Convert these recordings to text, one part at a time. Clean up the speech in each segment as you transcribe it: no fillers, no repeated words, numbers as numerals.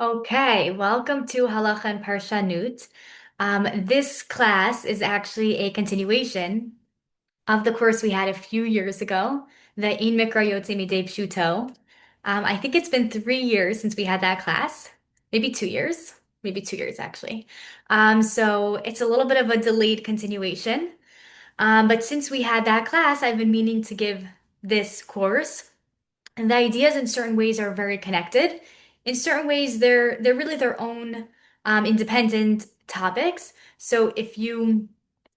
Okay, welcome to Halacha and Parshanut. This class is actually a continuation of the course we had a few years ago, the In Mikra Yotze Midei Pshuto. I think it's been 3 years since we had that class, maybe 2 years actually. So it's a little bit of a delayed continuation. But since we had that class, I've been meaning to give this course. And the ideas in certain ways are very connected. In certain ways, they're really their own independent topics. So if you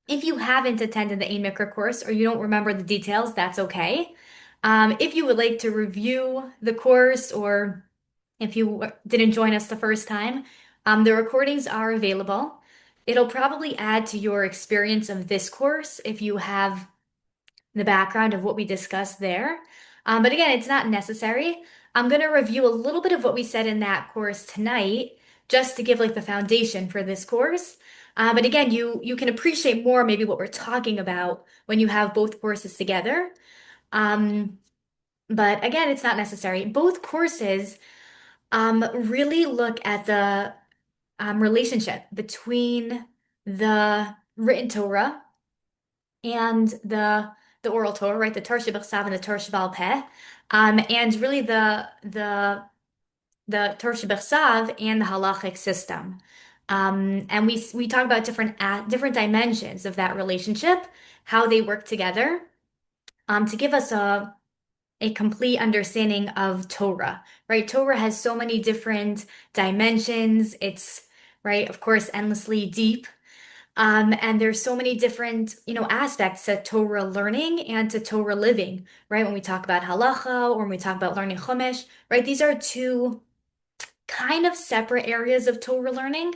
haven't attended the Ein Mikra course or you don't remember the details, that's okay. If you would like to review the course or if you didn't join us the first time, the recordings are available. It'll probably add to your experience of this course if you have the background of what we discussed there. But again, it's not necessary. I'm going to review a little bit of what we said in that course tonight, just to give like the foundation for this course. But again, you can appreciate more maybe what we're talking about when you have both courses together. Um, but again, it's not necessary. Both courses really look at the relationship between the written Torah and the oral Torah, right? The Torah Shebachsav and the Torah Sheba'al Peh, and really the Torah Shebachsav and the halachic system. And we talk about different dimensions of that relationship, how they work together, to give us a complete understanding of Torah, right? Torah has so many different dimensions. It's, right, of course, endlessly deep. And there's so many different, aspects to Torah learning and to Torah living, right? When we talk about halacha or when we talk about learning Chumash, right? These are two kind of separate areas of Torah learning.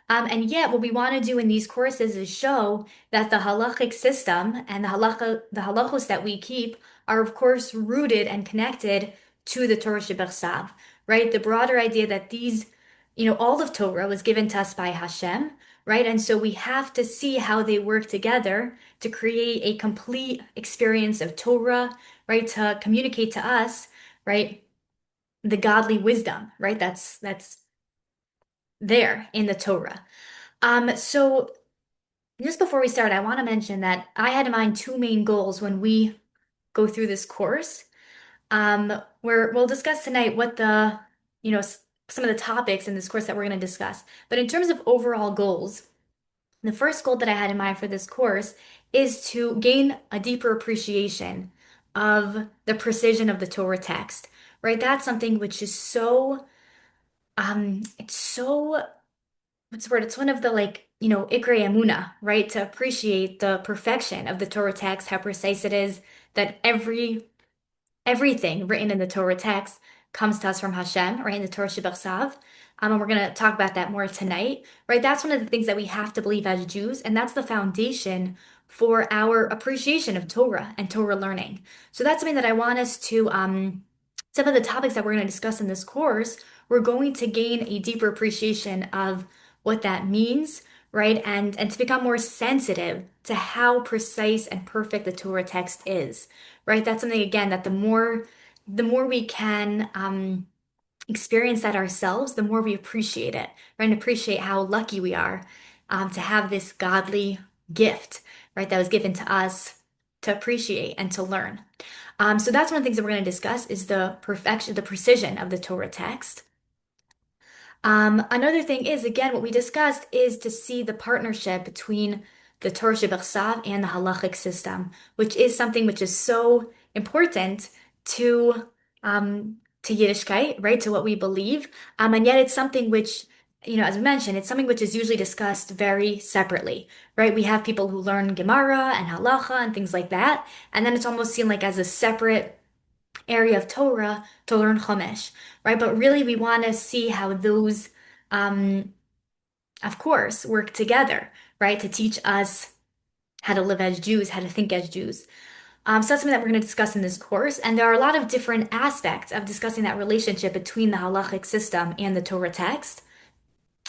And yet, what we want to do in these courses is show that the halachic system and the halachos that we keep are, of course, rooted and connected to the Torah Shebechsav, right? The broader idea that all of Torah was given to us by Hashem, right? And so we have to see how they work together to create a complete experience of Torah, right? To communicate to us, right? The godly wisdom, right? That's there in the Torah. So just before we start, I want to mention that I had in mind two main goals when we go through this course. Where we'll discuss tonight what some of the topics in this course that we're going to discuss. But in terms of overall goals, the first goal that I had in mind for this course is to gain a deeper appreciation of the precision of the Torah text, right? That's something which is it's so, what's the word? It's one of the Ikrei Amuna, right? To appreciate the perfection of the Torah text, how precise it is, that everything written in the Torah text comes to us from Hashem, right? In the Torah Shebachsav. And we're going to talk about that more tonight, right? That's one of the things that we have to believe as Jews, and that's the foundation for our appreciation of Torah and Torah learning. So that's something that I want us to, some of the topics that we're going to discuss in this course, we're going to gain a deeper appreciation of what that means, right? And to become more sensitive to how precise and perfect the Torah text is, right? That's something again that the more we can experience that ourselves, the more we appreciate it, right? And appreciate how lucky we are to have this godly gift, right? That was given to us to appreciate and to learn. So that's one of the things that we're going to discuss is the perfection, the precision of the Torah text. Another thing is, again, what we discussed is to see the partnership between the Torah Shebachsav and the halachic system, which is something which is so important to Yiddishkeit, right? To what we believe. And yet it's something which, as we mentioned, it's something which is usually discussed very separately, right? We have people who learn Gemara and halacha and things like that, and then it's almost seen like as a separate area of Torah to learn Chumash, right? But really, we want to see how those, um, of course, work together, right? To teach us how to live as Jews, how to think as Jews. So that's something that we're going to discuss in this course. And there are a lot of different aspects of discussing that relationship between the halachic system and the Torah text.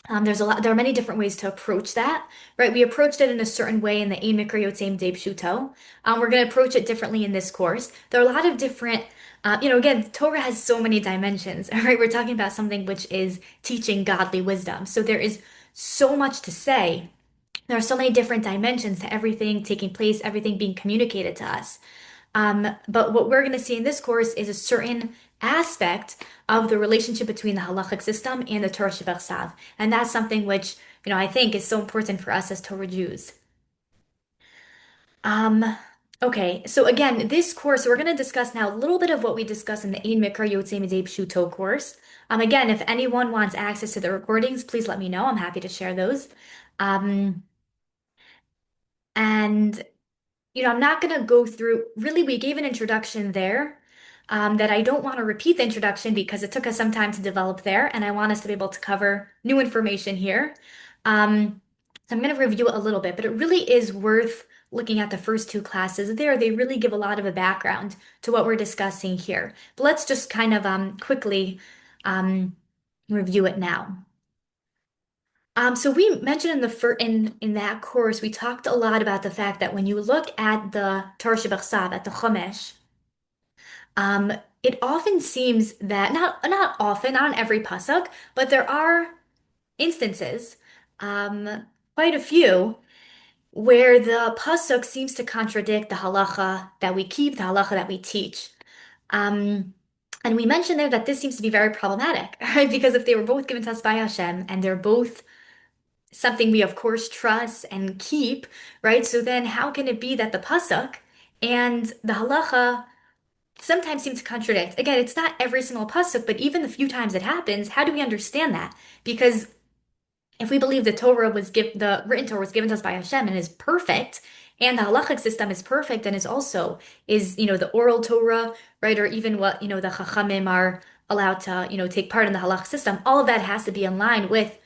There are many different ways to approach that, right? We approached it in a certain way in the Ein Mikra Yotzei Midei Pshuto. We're going to approach it differently in this course. There are a lot of different Again, Torah has so many dimensions, right? We're talking about something which is teaching godly wisdom. So there is so much to say. There are so many different dimensions to everything taking place, everything being communicated to us. But what we're going to see in this course is a certain aspect of the relationship between the halachic system and the Torah Shebechsav. And that's something which, I think is so important for us as Torah Jews. Um, okay, so again, this course, we're going to discuss now a little bit of what we discussed in the Ein Mikra Yotzei Midei Pshuto course. Again, if anyone wants access to the recordings, please let me know. I'm happy to share those. Um, and I'm not going to go through, really, we gave an introduction there that I don't want to repeat the introduction because it took us some time to develop there, and I want us to be able to cover new information here. So I'm going to review it a little bit, but it really is worth looking at the first two classes there. They really give a lot of a background to what we're discussing here. But let's just kind of quickly um, review it now. So we mentioned in the in that course, we talked a lot about the fact that when you look at the Torah Shebachsav, at the Chumash, um, it often seems that not often, not on every pasuk, but there are instances, quite a few, where the pasuk seems to contradict the halacha that we keep, the halacha that we teach. Um, and we mentioned there that this seems to be very problematic, right? Because if they were both given to us by Hashem and they're both something we of course trust and keep, right? So then how can it be that the pasuk and the halacha sometimes seem to contradict? Again, it's not every single pasuk, but even the few times it happens, how do we understand that? Because if we believe the written Torah was given to us by Hashem and is perfect, and the halachic system is perfect and is the oral Torah, right? Or even what, the Chachamim are allowed to, take part in the halachic system, all of that has to be in line with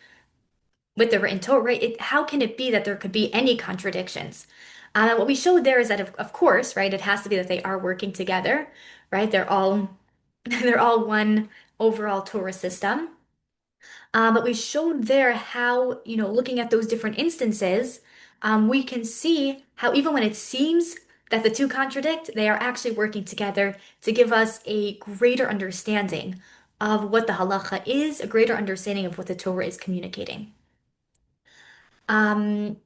the written Torah, right? How can it be that there could be any contradictions? And what we showed there is that, of course, right, it has to be that they are working together, right? They're all they're all one overall Torah system. But we showed there how, looking at those different instances, we can see how even when it seems that the two contradict, they are actually working together to give us a greater understanding of what the halacha is, a greater understanding of what the Torah is communicating. Um,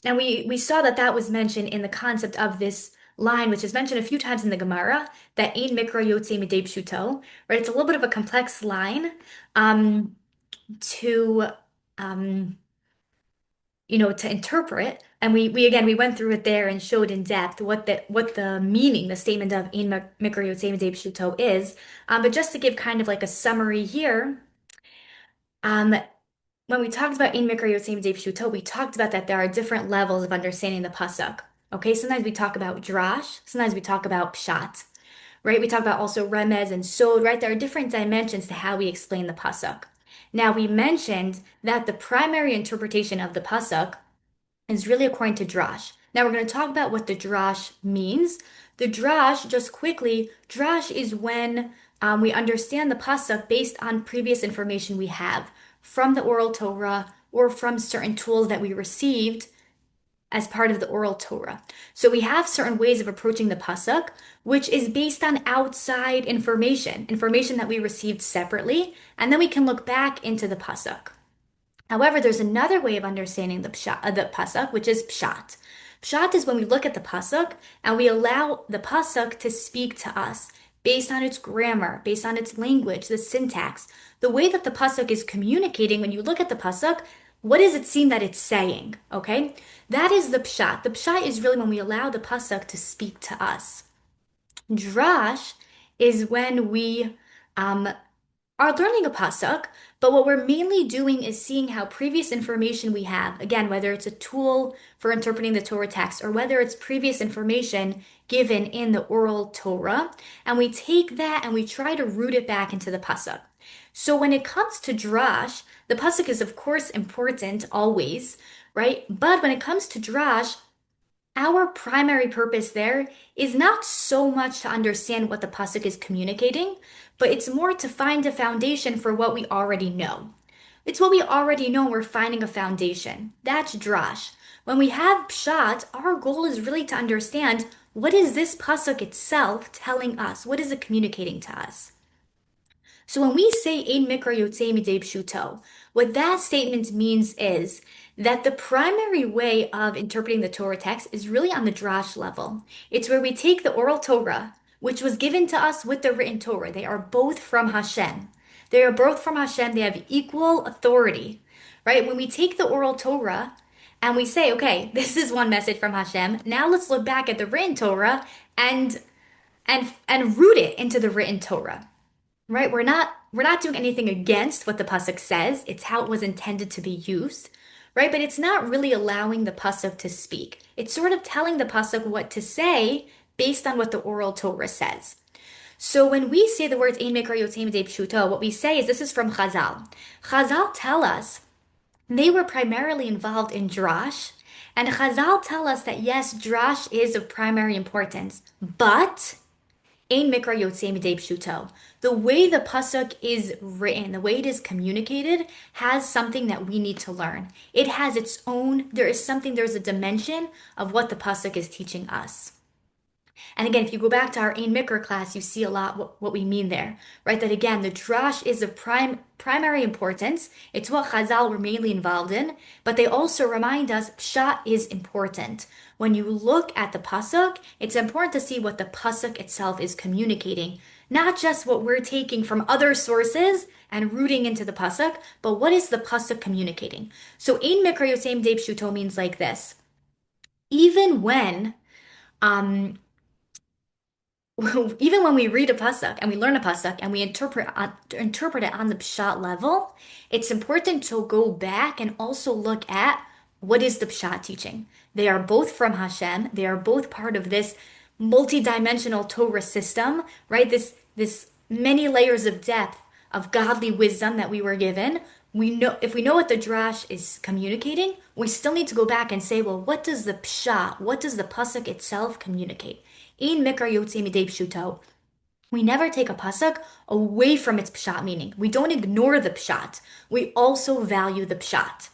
and we saw that that was mentioned in the concept of this line, which is mentioned a few times in the Gemara, that Ein Mikra Yotzei Midei Pshuto, right? It's a little bit of a complex line to um, to interpret. And we again we went through it there and showed in depth what the meaning, the statement of Ein Mikra Yotzei Midei Pshuto is. But just to give kind of like a summary here, um, when we talked about Ein Mikra Yotzei Midei Pshuto, we talked about that there are different levels of understanding the pasuk. Okay, sometimes we talk about drash, sometimes we talk about pshat, right? We talk about also remez and sod, right? There are different dimensions to how we explain the pasuk. Now, we mentioned that the primary interpretation of the pasuk is really according to drash. Now, we're going to talk about what the drash means. The drash, just quickly, drash is when we understand the pasuk based on previous information we have from the oral Torah or from certain tools that we received as part of the oral Torah. So we have certain ways of approaching the pasuk, which is based on outside information that we received separately, and then we can look back into the pasuk. However, there's another way of understanding the pasuk, which is pshat. Pshat is when we look at the pasuk and we allow the pasuk to speak to us based on its grammar, based on its language, the syntax, the way that the pasuk is communicating. When you look at the pasuk, what does it seem that it's saying? Okay, that is the pshat. The pshat is really when we allow the pasuk to speak to us. Drash is when we are learning a pasuk, but what we're mainly doing is seeing how previous information we have, again, whether it's a tool for interpreting the Torah text or whether it's previous information given in the oral Torah, and we take that and we try to root it back into the pasuk. So when it comes to drash, the pasuk is of course important always, right? But when it comes to drash, our primary purpose there is not so much to understand what the pasuk is communicating, but it's more to find a foundation for what we already know. It's what we already know, we're finding a foundation. That's drash. When we have pshat, our goal is really to understand what is this pasuk itself telling us? What is it communicating to us? So when we say Ein Mikra Yotzei Midei Pshuto, what that statement means is that the primary way of interpreting the Torah text is really on the drash level. It's where we take the oral Torah, which was given to us with the written Torah. They are both from Hashem. They are both from Hashem. They have equal authority, right? When we take the oral Torah and we say, okay, this is one message from Hashem. Now let's look back at the written Torah and root it into the written Torah. Right? We're not doing anything against what the pasuk says. It's how it was intended to be used, right? But it's not really allowing the pasuk to speak. It's sort of telling the pasuk what to say based on what the oral Torah says. So when we say the words Ein Mikra Yotzei Midei Pshuto, what we say is this is from Chazal. Chazal tell us they were primarily involved in drash, and Chazal tell us that yes, drash is of primary importance, but Ein Mikra Yotzei Midei Pshuto. The way the pasuk is written, the way it is communicated, has something that we need to learn. It has its own, there's a dimension of what the pasuk is teaching us. And again, if you go back to our Ein Mikra class, you see a lot what we mean there, right? That again, the drash is of primary importance. It's what Chazal were mainly involved in, but they also remind us pshat is important. When you look at the pasuk, it's important to see what the pasuk itself is communicating, not just what we're taking from other sources and rooting into the pasuk, but what is the pasuk communicating? So Ein Mikra Yotzei Midei Pshuto means like this. Even when um, even when we read a pasuk and we learn a pasuk and we interpret it on the pshat level, it's important to go back and also look at what is the pshat teaching. They are both from Hashem. They are both part of this multi-dimensional Torah system, right? This many layers of depth of godly wisdom that we were given. We know if we know what the drash is communicating, we still need to go back and say, well, what does the pshat, what does the pasuk itself communicate? In Mikra Yotzei Midei Pshuto, we never take a pasuk away from its pshat meaning. We don't ignore the pshat. We also value the pshat.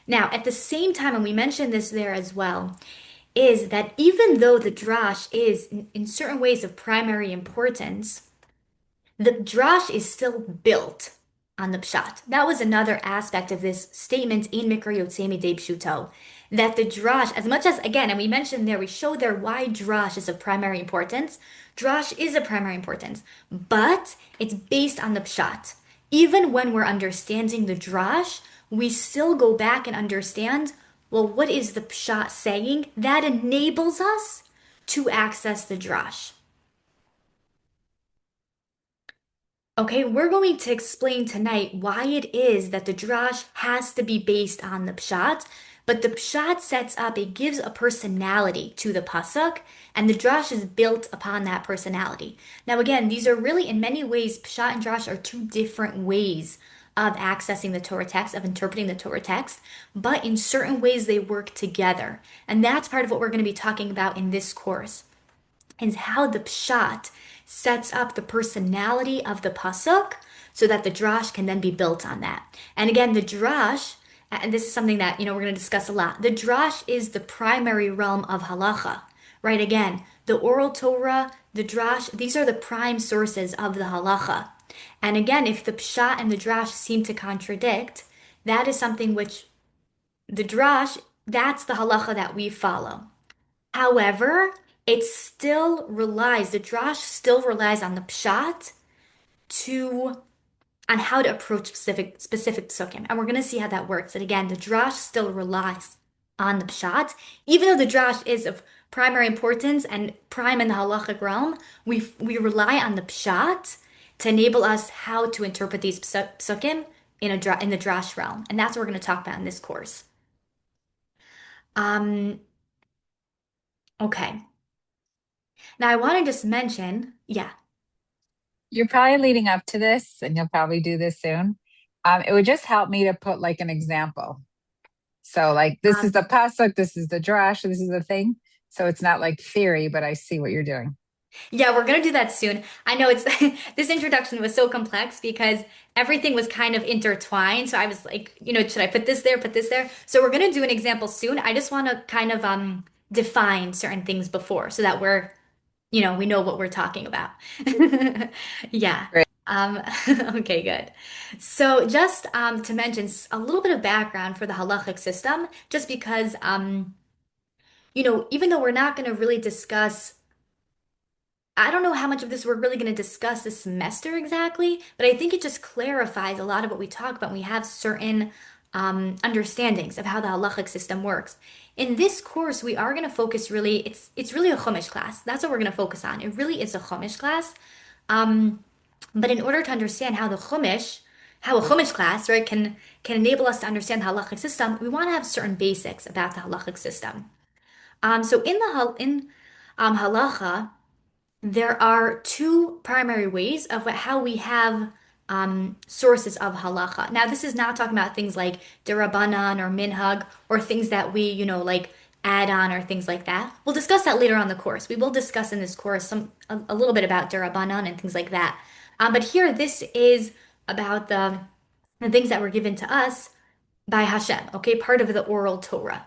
Now, at the same time, and we mentioned this there as well, is that even though the drash is in certain ways of primary importance, the drash is still built on the pshat. That was another aspect of this statement in Mikra Yotzei Midei Pshuto, that the drash, as much as again, and we mentioned there, we showed there why drash is of primary importance. Drash is of primary importance, but it's based on the pshat. Even when we're understanding the drash, we still go back and understand, well, what is the pshat saying? That enables us to access the drash. Okay, we're going to explain tonight why it is that the drash has to be based on the pshat, but the pshat sets up, it gives a personality to the pasuk, and the drash is built upon that personality. Now, again, these are really, in many ways, pshat and drash are two different ways of accessing the Torah text, of interpreting the Torah text, but in certain ways they work together. And that's part of what we're going to be talking about in this course is how the pshat sets up the personality of the pasuk so that the drash can then be built on that. And again, the drash, and this is something that we're going to discuss a lot. The drash is the primary realm of halacha, right? Again, the oral Torah, the drash, these are the prime sources of the halacha. And again, if the pshat and the drash seem to contradict, that is something which the drash, that's the halacha that we follow. However, the drash still relies on the pshat to on how to approach specific psukim. And we're going to see how that works. And again, the drash still relies on the pshat. Even though the drash is of primary importance and prime in the halachic realm, we rely on the pshat to enable us how to interpret these psukim in the drash realm. And that's what we're going to talk about in this course. Um, okay. Now I want to just mention, yeah. You're probably leading up to this, and you'll probably do this soon. It would just help me to put like an example. So, like, this is the Um, pasuk, this is the drash, this is the thing. So it's not like theory, but I see what you're doing. Yeah, we're gonna do that soon. I know it's this introduction was so complex because everything was kind of intertwined. So I was like, should I put this there, put this there? So we're gonna do an example soon. I just want to kind of define certain things before so that we know what we're talking about. Yeah. Great. Um, okay, good. So just to mention a little bit of background for the halachic system, just because even though we're not going to really discuss I don't know how much of this we're really going to discuss this semester exactly, but I think it just clarifies a lot of what we talk about when we have certain understandings of how the halachic system works. In this course, we are going to focus really, it's really a Chumash class. That's what we're going to focus on. It really is a Chumash class. Um, but in order to understand how a Chumash class, right, can enable us to understand the halachic system, we want to have certain basics about the halachic system. So in halacha, there are two primary ways of how we have sources of halacha. Now, this is not talking about things like derabanan or minhag or things that we, like add on or things like that. We'll discuss that later on in the course. We will discuss in this course a little bit about derabanan and things like that. But here, this is about the things that were given to us by Hashem, okay, part of the oral Torah.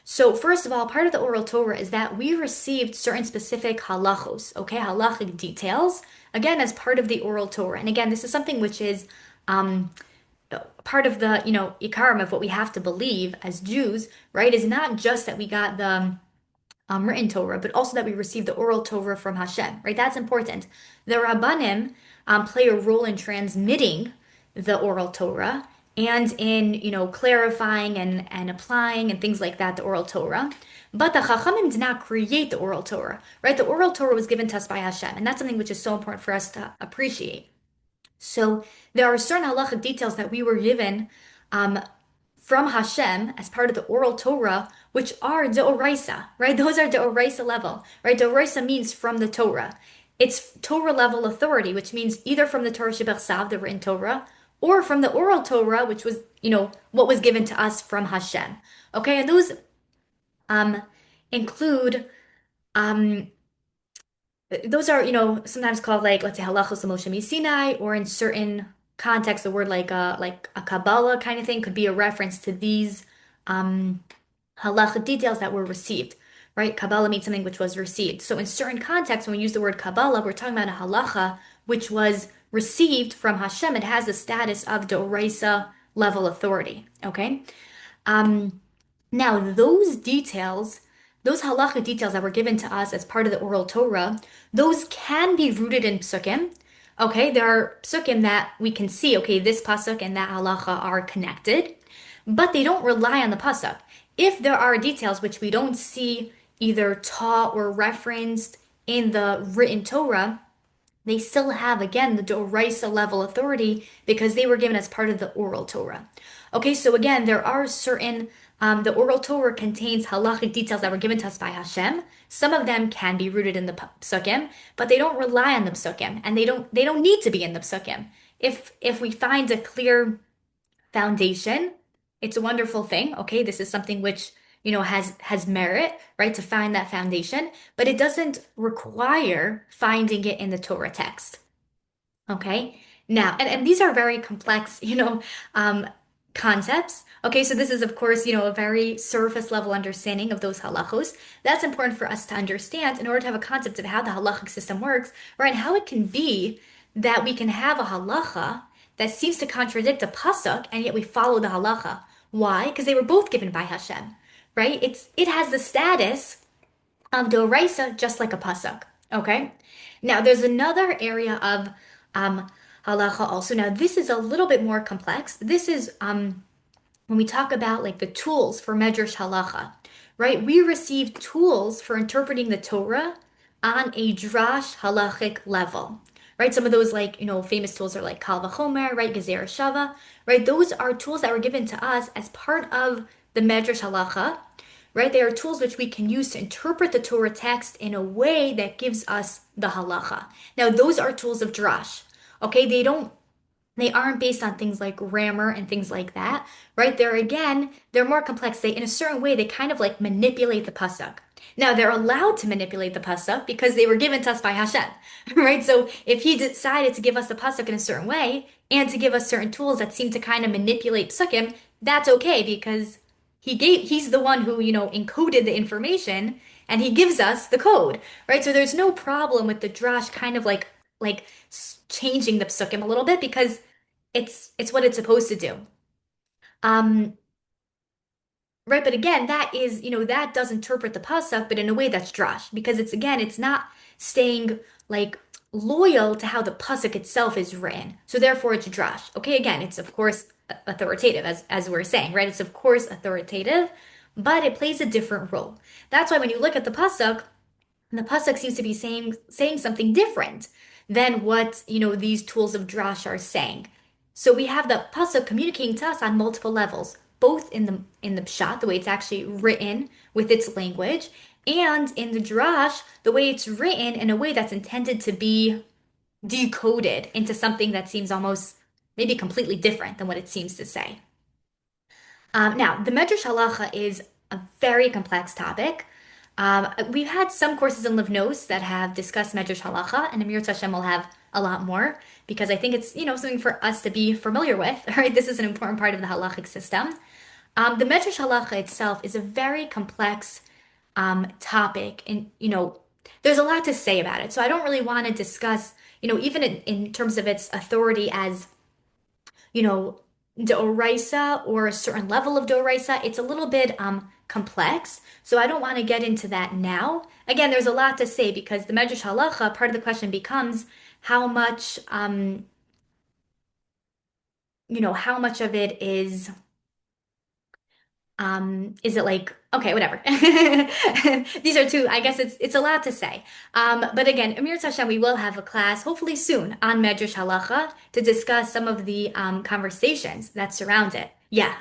So, first of all, part of the oral Torah is that we received certain specific halachos, okay, halachic details, again, as part of the oral Torah. And again, this is something which is um, part of the, ikarim of what we have to believe as Jews, right, is not just that we got the written Torah, but also that we receive the oral Torah from Hashem, right? That's important. The Rabbanim play a role in transmitting the oral Torah and in, clarifying and applying and things like that, the oral Torah. But the Chachamim did not create the oral Torah, right? The oral Torah was given to us by Hashem, and that's something which is so important for us to appreciate. So there are certain halachic details that we were given um, from Hashem as part of the oral Torah, which are deoraisa, right? Those are deoraisa level, right? Deoraisa means from the Torah. It's Torah level authority, which means either from the Torah Shebechsav, the written Torah, or from the oral Torah, which was, what was given to us from Hashem. Okay, and those um, include um, those are, sometimes called like, let's say, halachos Moshe Sinai, or in certain contexts, the word like a Kabbalah kind of thing could be a reference to these um, halacha details that were received, right? Kabbalah means something which was received. So in certain contexts, when we use the word Kabbalah, we're talking about a halacha which was received from Hashem. It has the status of Doraisa level authority, okay? Um, Now, those details, those halacha details that were given to us as part of the oral Torah, those can be rooted in psukim. Okay, there are psukim that we can see, okay, this pasuk and that halacha are connected, but they don't rely on the pasuk. If there are details which we don't see either taught or referenced in the written Torah, they still have, again, the Doraisa level authority because they were given as part of the oral Torah. Okay, so again, there are certain, the oral Torah contains halachic details that were given to us by Hashem. Some of them can be rooted in the psukim, but they don't rely on the psukim, and they don't need to be in the psukim. If we find a clear foundation, it's a wonderful thing. Okay, this is something which has merit, right, to find that foundation, but it doesn't require finding it in the Torah text. Okay. Now, and these are very complex, um, concepts. Okay, so this is, of course, a very surface level understanding of those halachos. That's important for us to understand in order to have a concept of how the halachic system works, right? And how it can be that we can have a halacha that seems to contradict a pasuk, and yet we follow the halacha. Why? Because they were both given by Hashem, right? It has the status of doraisa, just like a pasuk. Okay. Now, there's another area of um, halacha also. Now, this is a little bit more complex. This is when we talk about like the tools for medrash halacha, right? We receive tools for interpreting the Torah on a drash halachic level, right? Some of those like, famous tools are like Kal Vachomer, right? Gezer Shava, right? Those are tools that were given to us as part of the medrash halacha, right? They are tools which we can use to interpret the Torah text in a way that gives us the halacha. Now, those are tools of drash. Okay, they aren't based on things like grammar and things like that, right? They're more complex. They, in a certain way, they kind of like manipulate the pasuk. Now, they're allowed to manipulate the pasuk because they were given to us by Hashem, right? So if he decided to give us the pasuk in a certain way and to give us certain tools that seem to kind of manipulate psukim, that's okay because he's the one who, encoded the information and he gives us the code, right? So there's no problem with the drash kind of changing the psukim a little bit because it's what it's supposed to do. Um, right, but again, that does interpret the pasuk, but in a way that's drash because it's not staying like loyal to how the pasuk itself is written. So therefore, it's drash. Okay, again, it's of course authoritative, as we're saying, right? It's of course authoritative, but it plays a different role. That's why when you look at the pasuk, and the pasuk seems to be saying something different than what, these tools of drash are saying. So we have the pasuk communicating to us on multiple levels, both in the pshat, the way it's actually written with its language, and in the drash, the way it's written in a way that's intended to be decoded into something that seems almost maybe completely different than what it seems to say. Now, the Medrash Halacha is a very complex topic. We've had some courses in Livnos that have discussed Medrash Halacha, and Amir Tashem will have a lot more because I think it's, something for us to be familiar with, right? This is an important part of the halachic system. The Medrash Halacha itself is a very complex topic, and, there's a lot to say about it. So I don't really want to discuss, even in terms of its authority as Doraisa or a certain level of Doraisa, it's a little bit complex. So I don't want to get into that now. Again, there's a lot to say because the Medrash Halacha, part of the question becomes how much how much of it is it like okay, whatever. These are two, I guess it's a lot to say. But again, Amir Tashem, we will have a class hopefully soon on Medrash Halacha to discuss some of the conversations that surround it. Yeah.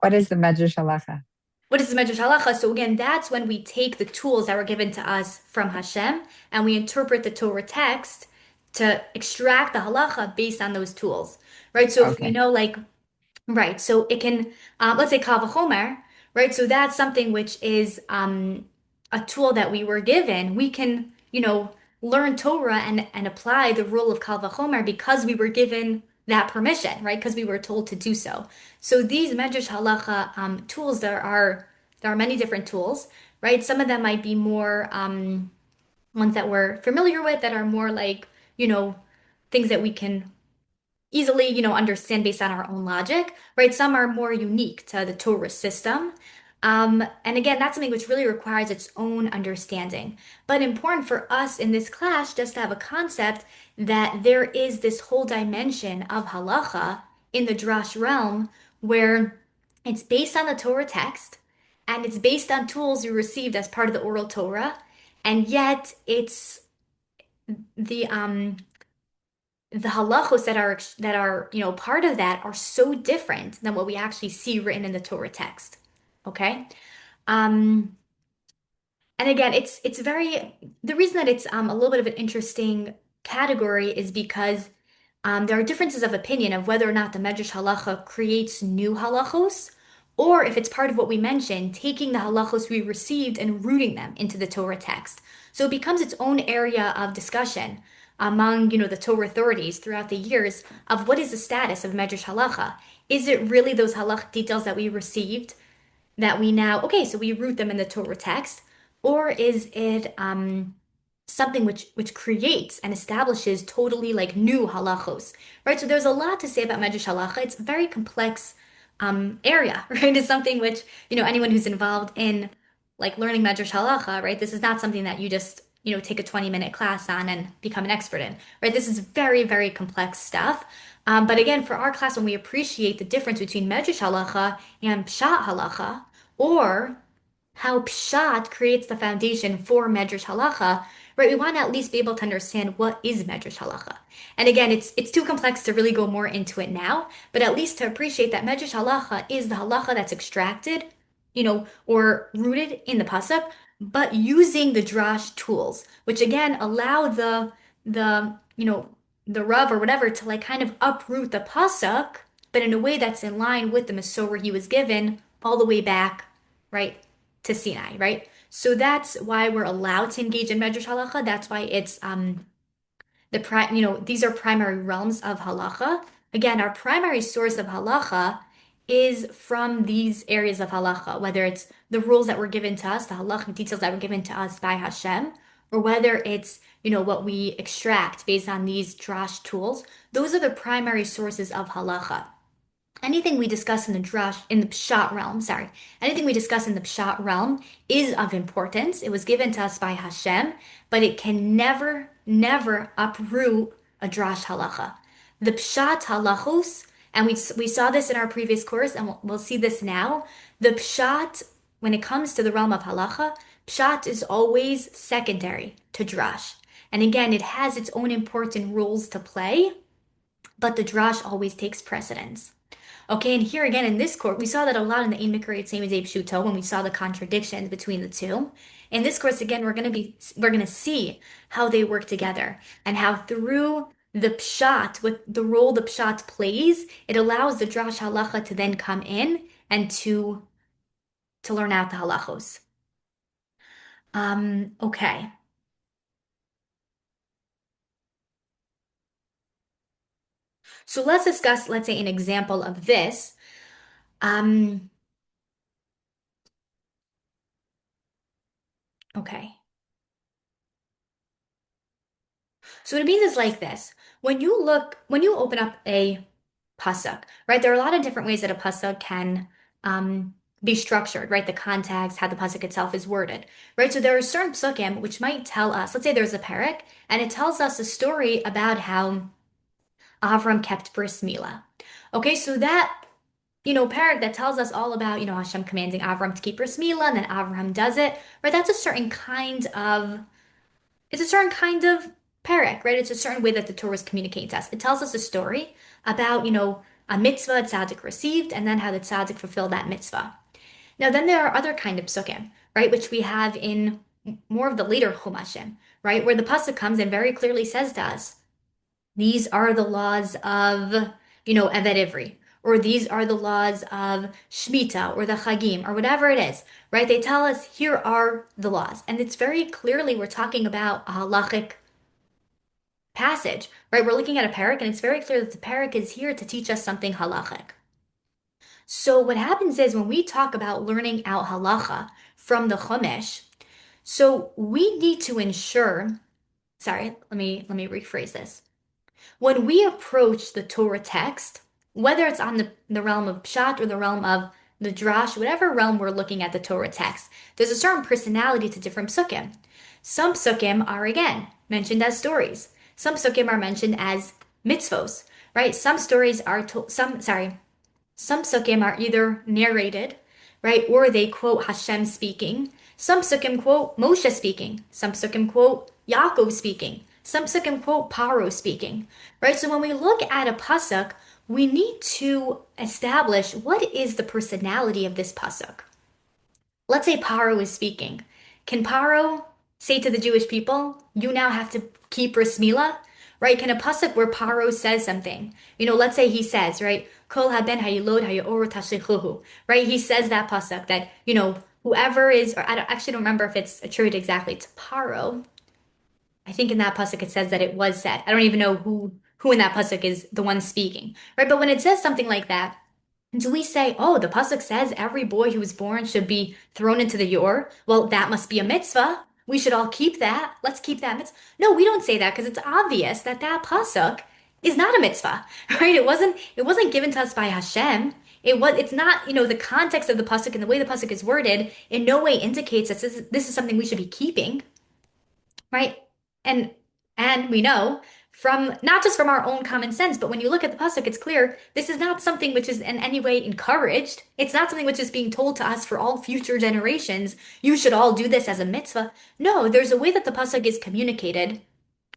What is the Medrash Halacha? What is the Medrash Halacha? So again, that's when we take the tools that were given to us from Hashem and we interpret the Torah text to extract the halacha based on those tools, right? So if we Okay. know like right. So it can, let's say Kal Vachomer, right? So that's something which is a tool that we were given. We can, learn Torah and apply the rule of Kal Vachomer because we were given that permission, right? Because we were told to do so. So these Medrash Halacha tools, there are many different tools, right? Some of them might be more ones that we're familiar with that are more like, you know, things that we can easily, understand based on our own logic, right? Some are more unique to the Torah system. And again, that's something which really requires its own understanding. But important for us in this class just to have a concept that there is this whole dimension of halacha in the drash realm where it's based on the Torah text and it's based on tools you received as part of the oral Torah, and yet it's the halachos that are part of that are so different than what we actually see written in the Torah text. Okay. Um, and again, it's very the reason that it's a little bit of an interesting category is because there are differences of opinion of whether or not the Medrash Halacha creates new halachos, or if it's part of what we mentioned, taking the halachos we received and rooting them into the Torah text. So it becomes its own area of discussion among, the Torah authorities throughout the years of what is the status of Medrash Halacha. Is it really those halach details that we received that we now, okay, so we root them in the Torah text, or is it something which creates and establishes totally like new halachos, right? So there's a lot to say about Medrash Halacha. It's a very complex area, right? It's something which, anyone who's involved in like learning Medrash Halacha, right? This is not something that you just, take a 20-minute class on and become an expert in, right? This is very, very complex stuff. But again, for our class, when we appreciate the difference between Medrash Halacha and Pshat Halacha, or how Pshat creates the foundation for Medrash Halacha, right? We want to at least be able to understand what is Medrash Halacha. And again, it's too complex to really go more into it now, but at least to appreciate that Medrash Halacha is the halacha that's extracted, or rooted in the pasuk, but using the drash tools, which again allow the Rav or whatever to like kind of uproot the pasuk, but in a way that's in line with the Masorah he was given all the way back, right, to Sinai, right? So that's why we're allowed to engage in Medrash Halacha. That's why it's these are primary realms of halacha. Again, our primary source of halacha is from these areas of halacha, whether it's the rules that were given to us, the halachic details that were given to us by Hashem, or whether it's, what we extract based on these drash tools. Those are the primary sources of halacha. Anything we discuss in the drash, in the pshat realm, sorry, anything we discuss in the pshat realm is of importance. It was given to us by Hashem, but it can never, never uproot a drash halacha. The pshat halachos, and we saw this in our previous course, and we'll see this now. The pshat, when it comes to the realm of halacha, pshat is always secondary to drash. And again, it has its own important rules to play, but the drash always takes precedence. Okay, and here again in this court, we saw that a lot in the Ein Mikra Same as Abe Shuto when we saw the contradictions between the two. In this course, again, we're gonna see how they work together and how through the pshat, with the role the pshat plays, it allows the drash halacha to then come in and to learn out the halachos. Okay. So let's discuss, let's say, an example of this. Um, okay. So what it means is like this. When you open up a pasuk, right? There are a lot of different ways that a pasuk can be structured, right? The context, how the pasuk itself is worded, right? So there are certain psukim which might tell us, let's say there's a parak, and it tells us a story about how Avram kept bris milah. Okay, so that, parak that tells us all about, Hashem commanding Avram to keep bris milah, and then Avram does it, right? That's a certain kind of it's a certain kind of parak, right? It's a certain way that the Torah is communicating to us. It tells us a story about, a mitzvah a tzaddik received and then how the tzaddik fulfilled that mitzvah. Now, then there are other kind of psukim, right? Which we have in more of the later chumashim, right? Where the pasuk comes and very clearly says to us, these are the laws of, Evet Ivri, or these are the laws of Shemitah or the Chagim or whatever it is, right? They tell us here are the laws. And it's very clearly we're talking about a halachic passage, right? We're looking at a parak and it's very clear that the parak is here to teach us something halachic. So what happens is when we talk about learning out halacha from the Chumash, so we need to ensure, sorry, let me rephrase this. When we approach the Torah text, whether it's on the realm of Pshat or the realm of the Drash, whatever realm we're looking at the Torah text, there's a certain personality to different psukim. Some psukim are, again, mentioned as stories. Some psukim are mentioned as mitzvos, right? Some stories are, some psukim are either narrated, right, or they quote Hashem speaking. Some psukim quote Moshe speaking. Some psukim quote Yaakov speaking. Some psukim quote Paro speaking, right? So when we look at a pasuk, we need to establish what is the personality of this pasuk. Let's say Paro is speaking. Can Paro say to the Jewish people, you now have to keep bris milah? Right? Can a pasuk where Paro says something, let's say he says, right, Kol haben hayilod hayor tashlichuhu, right? He says that pasuk that, whoever is, or I actually don't remember if it's attributed exactly to Paro. I think in that pasuk it says that it was said. I don't even know who in that pasuk is the one speaking, right? But when it says something like that, do we say, oh, the pasuk says every boy who is born should be thrown into the yor? Well, that must be a mitzvah. We should all keep that. Let's keep that mitzvah. No, we don't say that because it's obvious that that pasuk is not a mitzvah, right? It wasn't given to us by Hashem. It's not, the context of the pasuk and the way the pasuk is worded in no way indicates that this is something we should be keeping, right? And and we know from not just from our own common sense, but when you look at the pasuk, it's clear this is not something which is in any way encouraged. It's not something which is being told to us for all future generations. You should all do this as a mitzvah. No, there's a way that the pasuk is communicated,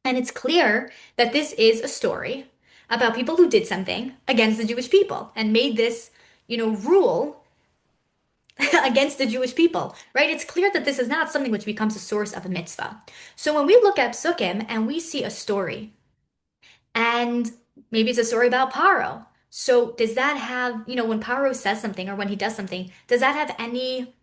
and it's clear that this is a story about people who did something against the Jewish people and made this, rule against the Jewish people, right? It's clear that this is not something which becomes a source of a mitzvah. So when we look at psukim and we see a story, and maybe it's a story about Paro, so does that have, when Paro says something or when he does something, does that have any,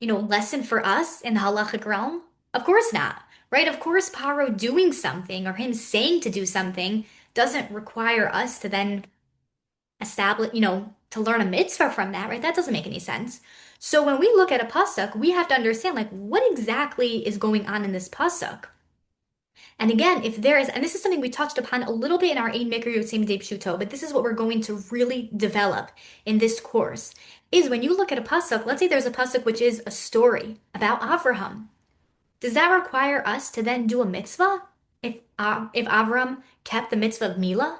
lesson for us in the halachic realm? Of course not, right? Of course, Paro doing something or him saying to do something doesn't require us to then establish, to learn a mitzvah from that, right? That doesn't make any sense. So when we look at a pasuk, we have to understand like what exactly is going on in this pasuk. And again, if there is, and this is something we touched upon a little bit in our Ein Mikra Yotzei Midei Pshuto, but this is what we're going to really develop in this course, is when you look at a pasuk, let's say there's a pasuk which is a story about Avraham. Does that require us to then do a mitzvah? If Avram kept the mitzvah of Milah,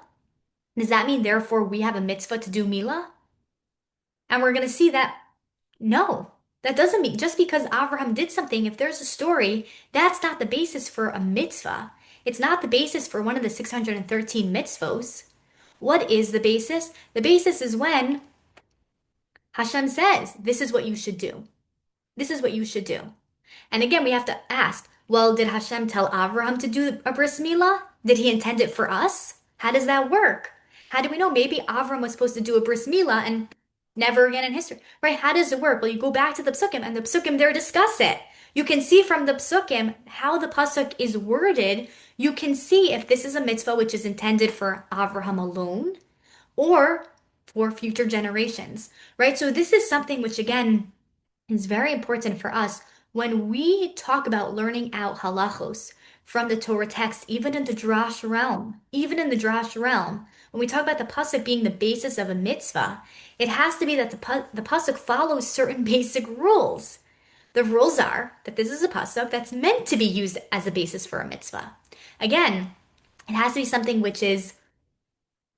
does that mean therefore we have a mitzvah to do Milah? And we're going to see that no, that doesn't mean just because Abraham did something, if there's a story, that's not the basis for a mitzvah. It's not the basis for one of the 613 mitzvos. What is the basis? The basis is when Hashem says, this is what you should do. This is what you should do. And again, we have to ask, well, did Hashem tell Avraham to do a bris milah? Did he intend it for us? How does that work? How do we know? Maybe Avram was supposed to do a bris milah and never again in history, right? How does it work? Well, you go back to the psukim and the psukim there discuss it. You can see from the psukim how the pasuk is worded. You can see if this is a mitzvah which is intended for Avraham alone or for future generations, right? So this is something which again is very important for us when we talk about learning out halachos from the Torah text, even in the drash realm, when we talk about the pasuk being the basis of a mitzvah, it has to be that the pasuk follows certain basic rules. The rules are that this is a pasuk that's meant to be used as a basis for a mitzvah. Again, it has to be something which is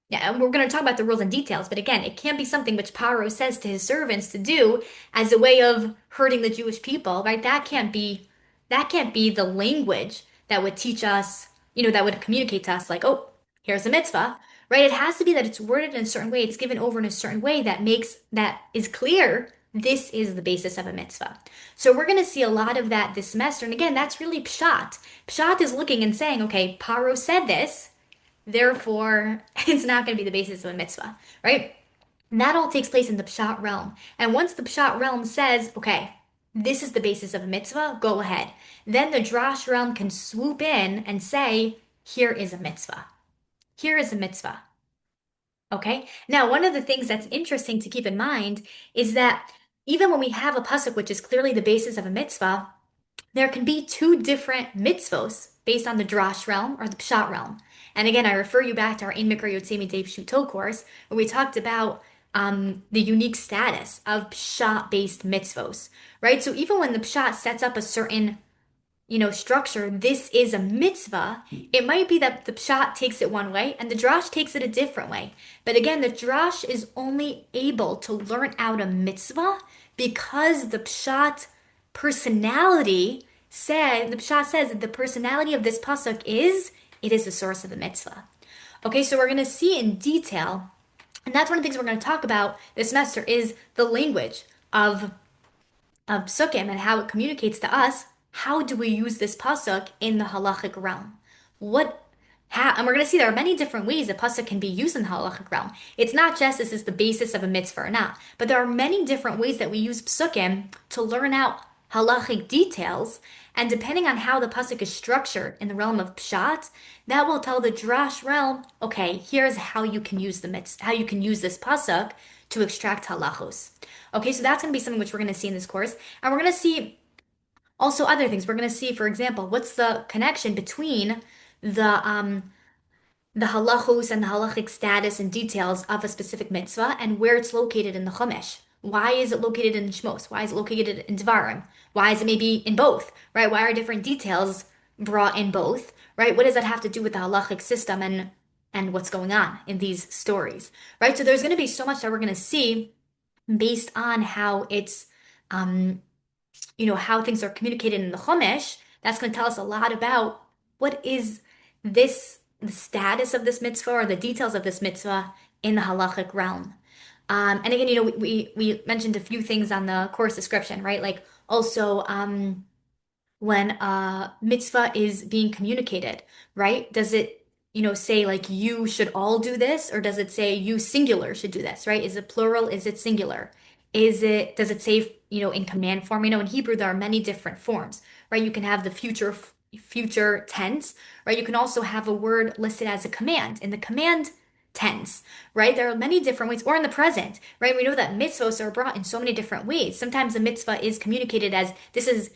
yeah, and we're going to talk about the rules and details, but again, it can't be something which Paro says to his servants to do as a way of hurting the Jewish people, right? That can't be the language that would teach us, that would communicate to us like, oh, here's a mitzvah, right? It has to be that it's worded in a certain way, it's given over in a certain way that is clear. This is the basis of a mitzvah. So we're going to see a lot of that this semester. And again, that's really pshat. Pshat is looking and saying, okay, Paro said this. Therefore, it's not going to be the basis of a mitzvah, right? And that all takes place in the Pshat realm. And once the Pshat realm says, okay, this is the basis of a mitzvah, go ahead. Then the Drash realm can swoop in and say, here is a mitzvah. Here is a mitzvah. Okay? Now, one of the things that's interesting to keep in mind is that even when we have a pasuk which is clearly the basis of a mitzvah, there can be two different mitzvos based on the drash realm or the pshat realm. And again, I refer you back to our Ein Mikra Yotzei Midei Pshuto course, where we talked about the unique status of pshat-based mitzvos, right? So even when the pshat sets up a certain structure, this is a mitzvah, it might be that the pshat takes it one way and the drash takes it a different way. But again, the drash is only able to learn out a mitzvah because the pshat personality the pshat says that the personality of this pasuk it is the source of the mitzvah. Okay, so we're going to see in detail, and that's one of the things we're going to talk about this semester is the language of psukim and how it communicates to us. How do we use this pasuk in the halachic realm? What, how, and we're going to see there are many different ways a pasuk can be used in the halachic realm. It's not just this is the basis of a mitzvah or not, but there are many different ways that we use psukim to learn out halachic details. And depending on how the pasuk is structured in the realm of pshat, that will tell the drash realm, okay, here's how you can use how you can use this pasuk to extract halachos. Okay, so that's going to be something which we're going to see in this course. And we're going to see also other things. We're going to see, for example, what's the connection between the halachos and the halachic status and details of a specific mitzvah and where it's located in the Chumash. Why is it located in Shmos? Why is it located in Devarim? Why is it maybe in both, right? Why are different details brought in both, right? What does that have to do with the halachic system and what's going on in these stories, right? So there's going to be so much that we're going to see based on how it's how things are communicated in the Chumash. That's going to tell us a lot about what is the status of this mitzvah or the details of this mitzvah in the halachic realm. And again, we mentioned a few things on the course description, right? Like also when a mitzvah is being communicated, right? Does it, say like you should all do this, or does it say you singular should do this, right? Is it plural? Is it singular? Does it say, in command form? In Hebrew, there are many different forms, right? You can have the future tense, right? You can also have a word listed as a command. In the command tense, right? There are many different ways, or in the present, right? We know that mitzvahs are brought in so many different ways. Sometimes a mitzvah is communicated as this is,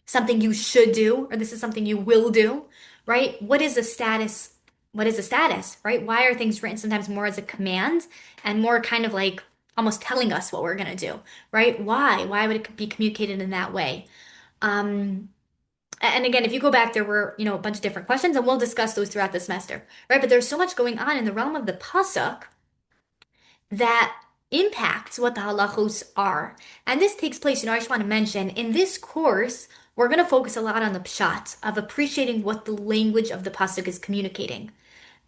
something you should do, or this is something you will do, right? What is the status? What is the status, right? Why are things written sometimes more as a command and more kind of like almost telling us what we're going to do, right? Why? Why would it be communicated in that way? Um, and again, if you go back, there were, a bunch of different questions, and we'll discuss those throughout the semester, right? But there's so much going on in the realm of the pasuk that impacts what the halachos are. And this takes place, I just want to mention in this course, we're going to focus a lot on the pshat of appreciating what the language of the pasuk is communicating.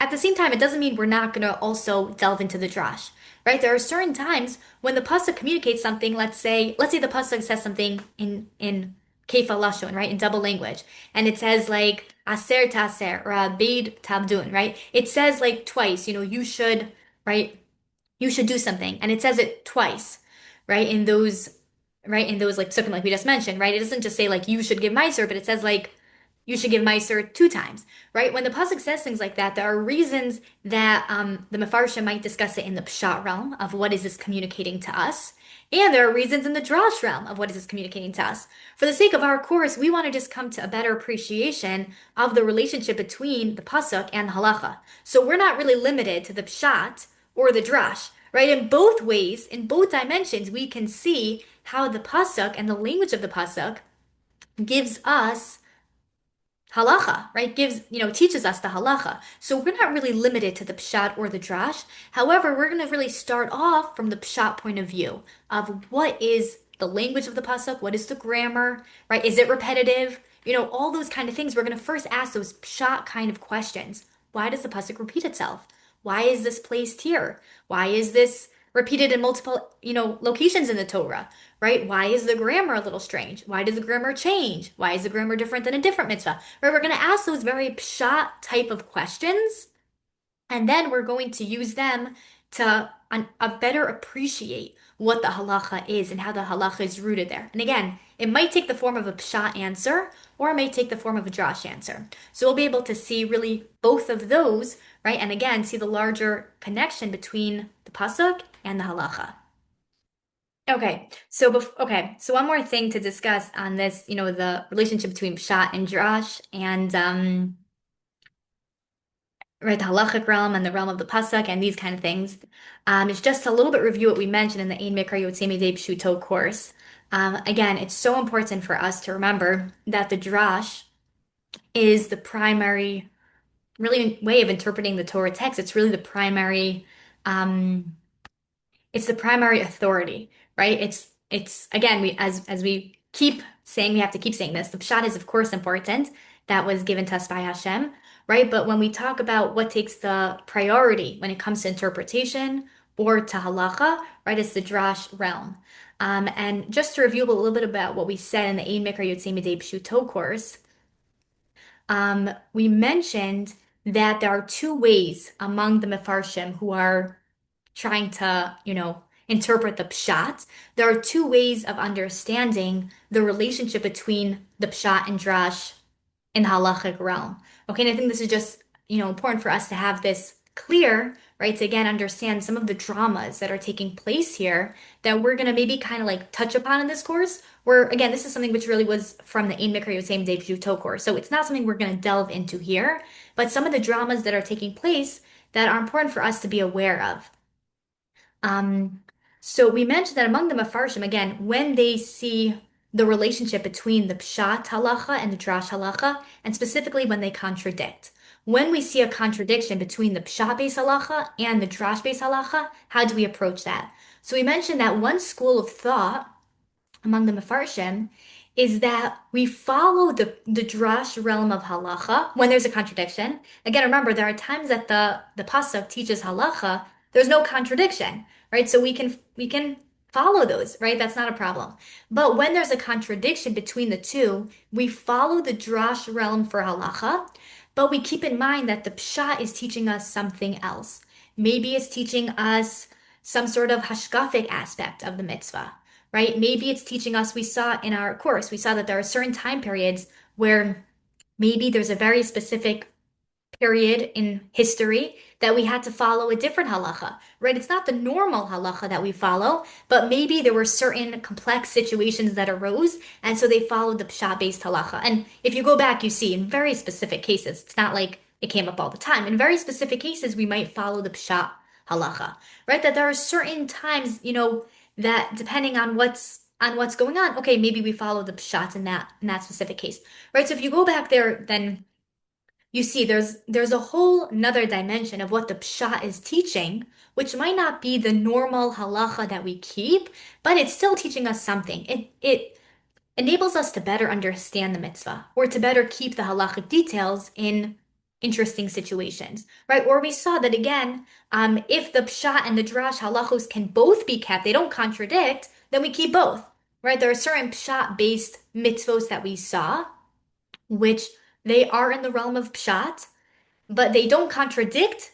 At the same time, it doesn't mean we're not going to also delve into the drash, right? There are certain times when the pasuk communicates something. Let's say the pasuk says something in kefa lashon, right, in double language, and it says like aser taser or abed tabdun, right? It says like twice, you should, right? You should do something, and it says it twice, right? In those like psukim like we just mentioned, right? It doesn't just say like you should give meiser, but it says like you should give meiser 2 times, right? When the pasuk says things like that, there are reasons that the mefarshim might discuss it in the pshat realm of what is this communicating to us, and there are reasons in the drash realm of what is this communicating to us. For the sake of our course, we want to just come to a better appreciation of the relationship between the pasuk and the halacha. So we're not really limited to the pshat or the drash, right? In both ways, in both dimensions, we can see how the pasuk and the language of the pasuk gives us halacha, right? Teaches us the halacha. So we're not really limited to the pshat or the drash. However, we're going to really start off from the pshat point of view of what is the language of the pasuk, what is the grammar, right? Is it repetitive? All those kind of things. We're going to first ask those pshat kind of questions. Why does the pasuk repeat itself? Why is this placed here? Why is this repeated in multiple, locations in the Torah? Right? Why is the grammar a little strange? Why does the grammar change? Why is the grammar different than a different mitzvah? Right? We're going to ask those very pshat type of questions, and then we're going to use them to better appreciate what the halacha is and how the halacha is rooted there. And again, it might take the form of a pshat answer, or it may take the form of a drash answer. So we'll be able to see really both of those, right? And again, see the larger connection between the pasuk and the halacha. Okay, so one more thing to discuss on this, the relationship between pshat and drash, and right, the halachic realm and the realm of the pasuk and these kind of things. It's just a little bit review what we mentioned in the Ein Mikra Yotzei Midei Pshuto course. Again, it's so important for us to remember that the drash is the primary, really, way of interpreting the Torah text. Um, it's the primary authority, right? It's again, we as we keep saying, we have to keep saying this. The pshat is of course important. That was given to us by Hashem, right? But when we talk about what takes the priority when it comes to interpretation or to halacha, right, it's the drash realm. And just to review a little bit about what we said in the Ein Mikra Yotzei Midei Pshuto course, we mentioned that there are two ways among the Mefarshim who are trying to, interpret the pshat. There are two ways of understanding the relationship between the pshat and drash in the halachic realm. Okay, and I think this is just, important for us to have this clear, right? To again understand some of the dramas that are taking place here that we're gonna maybe kind of like touch upon in this course. Where again, this is something which really was from the Ein Mikra Yotzei Midei Pshuto course. So it's not something we're gonna delve into here, but some of the dramas that are taking place that are important for us to be aware of. Um, so we mentioned that among the Mefarshim, again, when they see the relationship between the Pshat halacha and the Drash halacha, and specifically when they contradict. When we see a contradiction between the Pshat based halacha and the Drash based halacha, how do we approach that? So we mentioned that one school of thought among the Mefarshim is that we follow the drash realm of halacha when there's a contradiction. Again, remember there are times that the pasuk teaches halacha, there's no contradiction, right? So we can follow those, right? That's not a problem. But when there's a contradiction between the two, we follow the drash realm for halacha, but we keep in mind that the pshat is teaching us something else. Maybe it's teaching us some sort of hashkafic aspect of the mitzvah, right? Maybe it's teaching us, we saw in our course, we saw that there are certain time periods where maybe there's a very specific period in history that we had to follow a different halacha, right? It's not the normal halacha that we follow, but maybe there were certain complex situations that arose, and so they followed the pshat-based halacha. And if you go back, you see in very specific cases, it's not like it came up all the time. In very specific cases, we might follow the pshat halacha, right? That there are certain times, that depending on what's going on, okay, maybe we follow the pshat in that specific case, right? So if you go back there, then you see there's a whole another dimension of what the pshat is teaching, which might not be the normal halacha that we keep, but it's still teaching us something. It enables us to better understand the mitzvah or to better keep the halachic details in interesting situations, right? Or we saw that again, if the pshat and the drash halachos can both be kept, they don't contradict, then we keep both, right? There are certain pshat-based mitzvos that we saw, which they are in the realm of pshat, but they don't contradict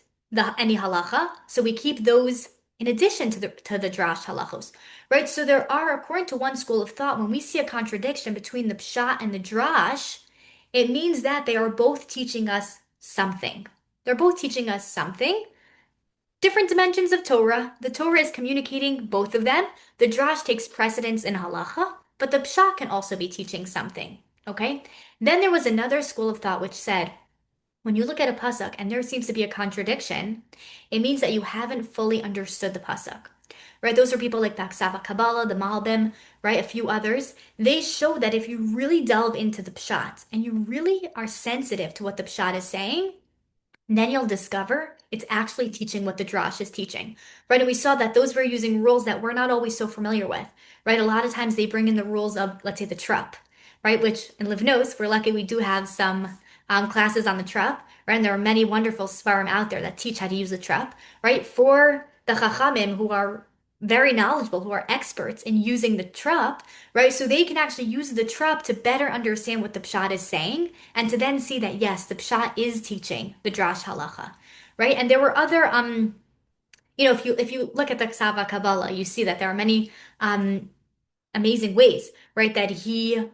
any halacha, so we keep those in addition to the drash halachos, right? So there are, according to one school of thought, when we see a contradiction between the pshat and the drash, it means that they are both teaching us something. They're both teaching us something. Different dimensions of Torah. The Torah is communicating both of them. The drash takes precedence in halacha, but the pshat can also be teaching something. Okay? Then there was another school of thought which said, when you look at a pasuk and there seems to be a contradiction, it means that you haven't fully understood the pasuk. Right? Those are people like the Aksava Kabbalah, the Malbim, right? A few others. They show that if you really delve into the pshat and you really are sensitive to what the pshat is saying, then you'll discover it's actually teaching what the drash is teaching, right? And we saw that those were using rules that we're not always so familiar with, right? A lot of times they bring in the rules of, let's say, the trup, right? Which in Livnos, we're lucky we do have some classes on the trup, right? And there are many wonderful svarim out there that teach how to use the trup, right? For the chachamim who are very knowledgeable, who are experts in using the trup, right? So they can actually use the trup to better understand what the pshat is saying and to then see that yes, the pshat is teaching the drash halacha, right? And there were other if you look at the Ksava Kabbalah, you see that there are many amazing ways, right, that he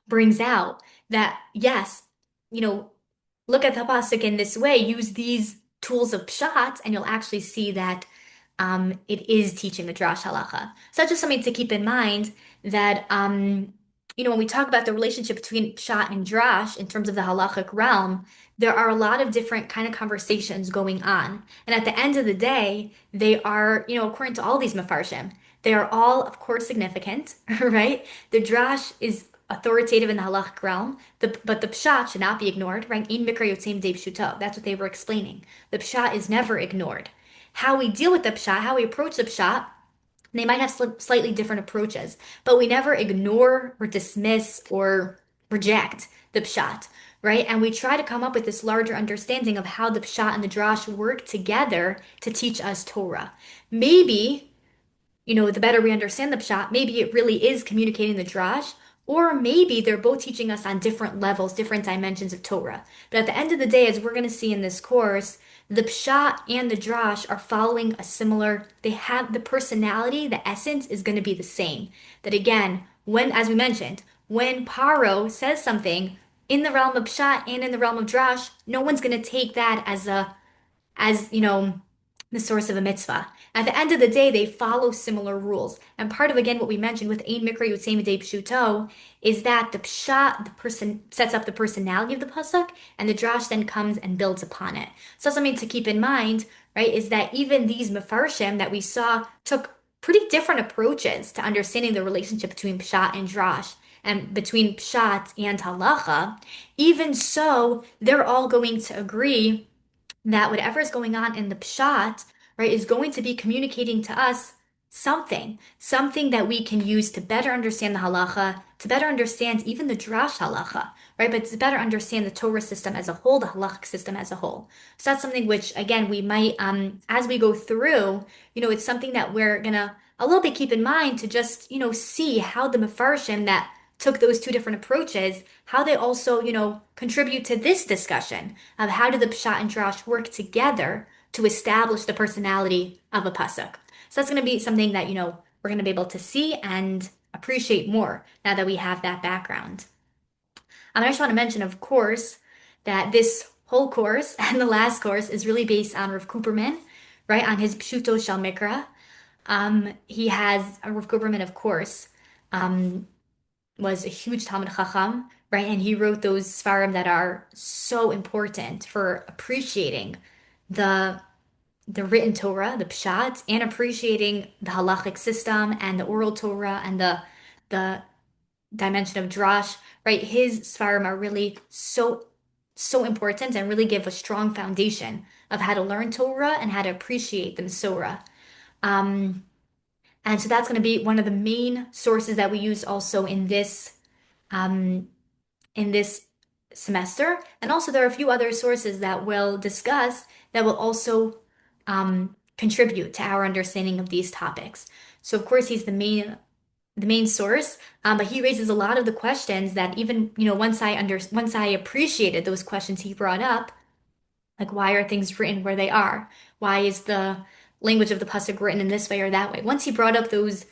brings out that yes, you know, look at the pasuk in this way, use these tools of pshat, and you'll actually see that it is teaching the drash halacha. So that's just something to keep in mind that when we talk about the relationship between pshat and drash in terms of the halachic realm, there are a lot of different kind of conversations going on. And at the end of the day, they are, according to all these mafarshim, they are all, of course, significant, right? The drash is authoritative in the halachic realm, but the pshat should not be ignored, right? In mikra yotzim de pshuto. That's what they were explaining. The pshat is never ignored. How we deal with the pshat, how we approach the pshat, they might have slightly different approaches, but we never ignore or dismiss or reject the pshat, right? And we try to come up with this larger understanding of how the pshat and the drash work together to teach us Torah. Maybe the better we understand the pshat, maybe it really is communicating the drash, or maybe they're both teaching us on different levels, different dimensions of Torah. But at the end of the day, as we're going to see in this course, the pshat and the drash are following a similar, they have the personality, the essence is going to be the same. That again, as we mentioned, when Paro says something in the realm of pshat and in the realm of drash, no one's going to take that as the source of a mitzvah. At the end of the day, they follow similar rules. And part of, again, what we mentioned with Ein Mikra Yotzei Midei Pshuto is that the pshat, the person sets up the personality of the pasuk, and the drash then comes and builds upon it. So something to keep in mind, right, is that even these mefarshim that we saw took pretty different approaches to understanding the relationship between pshat and drash and between pshat and halacha. Even so, they're all going to agree that whatever is going on in the pshat, right, is going to be communicating to us something that we can use to better understand the halacha, to better understand even the drash halacha, right, but to better understand the Torah system as a whole, the halachic system as a whole. So that's something which, again, we might, as we go through, it's something that we're gonna a little bit keep in mind to just, see how the mefarshim that took those two different approaches, how they also, contribute to this discussion of how do the pshat and drash work together to establish the personality of a pasuk. So that's going to be something that, we're going to be able to see and appreciate more now that we have that background. I just want to mention, of course, that this whole course, and the last course is really based on Rav Cooperman, right? On his Pshuto Shel Mikra. He has Rav Cooperman, of course, um, was a huge Talmud Chacham, right? And he wrote those Sfarim that are so important for appreciating the the written Torah, the Pshat, and appreciating the halachic system and the oral Torah and the dimension of drash, right? His Sfarim are really so important and really give a strong foundation of how to learn Torah and how to appreciate the Masorah. Um, and so that's going to be one of the main sources that we use also um, in this semester. And also there are a few other sources that we'll discuss that will also contribute to our understanding of these topics. So of course he's the main source, but he raises a lot of the questions that even, once I appreciated those questions he brought up, like, why are things written where they are? Why is the language of the pasuk written in this way or that way? Once he brought up those